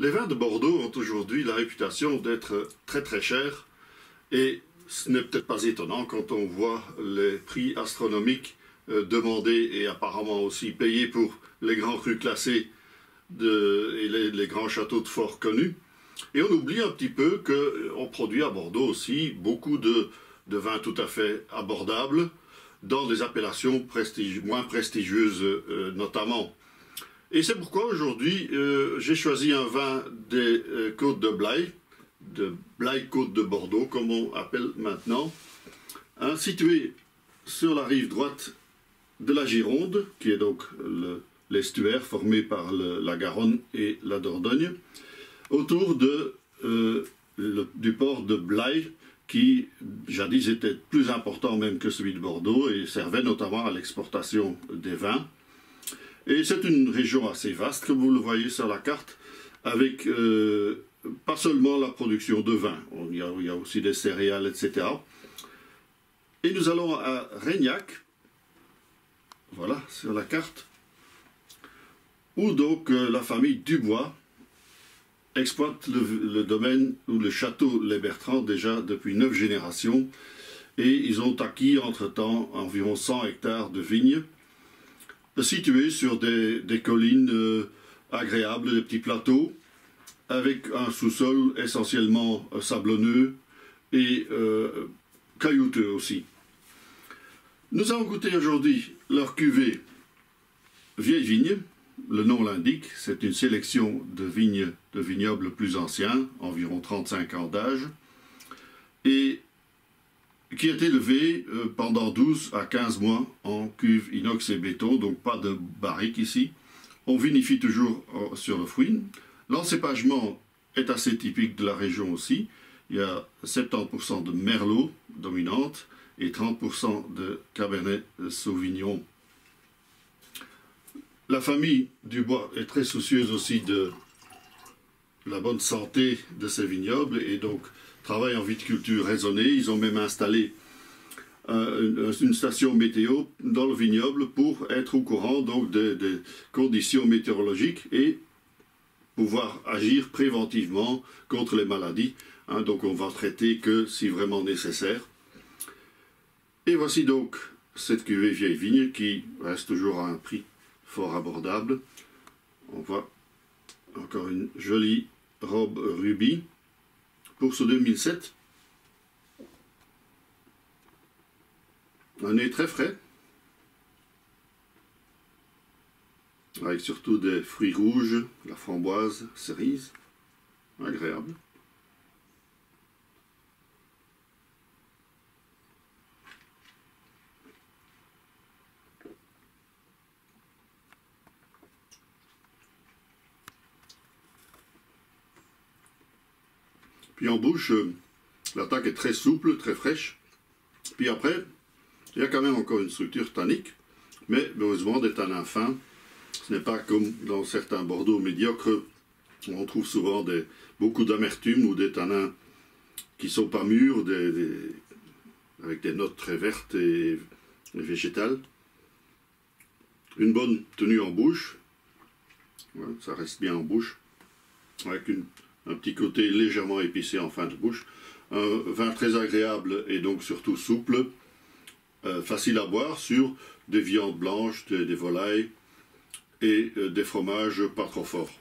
Les vins de Bordeaux ont aujourd'hui la réputation d'être très très chers et ce n'est peut-être pas étonnant quand on voit les prix astronomiques demandés et apparemment aussi payés pour les grands crus classés et les grands châteaux de fort connus. Et on oublie un petit peu qu'on produit à Bordeaux aussi beaucoup de vins tout à fait abordables dans des appellations moins prestigieuses notamment. Et c'est pourquoi aujourd'hui j'ai choisi un vin des Côtes de Blaye-Côte de Bordeaux, comme on appelle maintenant, situé sur la rive droite de la Gironde, qui est donc l'estuaire formé par la Garonne et la Dordogne, autour du port de Blaye, qui jadis était plus important même que celui de Bordeaux et servait notamment à l'exportation des vins. Et c'est une région assez vaste, comme vous le voyez sur la carte, avec pas seulement la production de vin, il y a aussi des céréales, etc. Et nous allons à Reignac, voilà, sur la carte, où donc la famille Dubois exploite le domaine ou le château Les Bertrands déjà depuis 9 générations, et ils ont acquis entre-temps environ 100 hectares de vignes, situés sur des collines agréables, des petits plateaux, avec un sous-sol essentiellement sablonneux et caillouteux aussi. Nous allons goûter aujourd'hui leur cuvée Vieille Vigne. Le nom l'indique, c'est une sélection de vignobles plus anciens, environ 35 ans d'âge, et qui est élevé pendant 12 à 15 mois en cuve inox et béton, donc pas de barrique ici. On vinifie toujours sur le fouine. L'encépagement est assez typique de la région aussi. Il y a 70% de Merlot dominante et 30% de Cabernet Sauvignon. La famille Dubois est très soucieuse aussi de la bonne santé de ces vignobles et donc travaille en viticulture raisonnée. Ils ont même installé une station météo dans le vignoble pour être au courant donc des conditions météorologiques et pouvoir agir préventivement contre les maladies. Donc on va traiter que si vraiment nécessaire. Et voici donc cette cuvée Vieille Vigne qui reste toujours à un prix fort abordable. On voit encore une jolie robe rubis pour ce 2007. Un nez très frais, avec surtout des fruits rouges, la framboise, cerise, agréable. Puis en bouche, l'attaque est très souple, très fraîche. Puis après, il y a quand même encore une structure tannique, mais heureusement des tanins fins. Ce n'est pas comme dans certains Bordeaux médiocres, où on trouve souvent beaucoup d'amertume ou des tanins qui ne sont pas mûrs, avec des notes très vertes et végétales. Une bonne tenue en bouche, ouais, ça reste bien en bouche, avec un petit côté légèrement épicé en fin de bouche. Un vin très agréable et donc surtout souple, facile à boire sur des viandes blanches, des volailles et des fromages pas trop forts.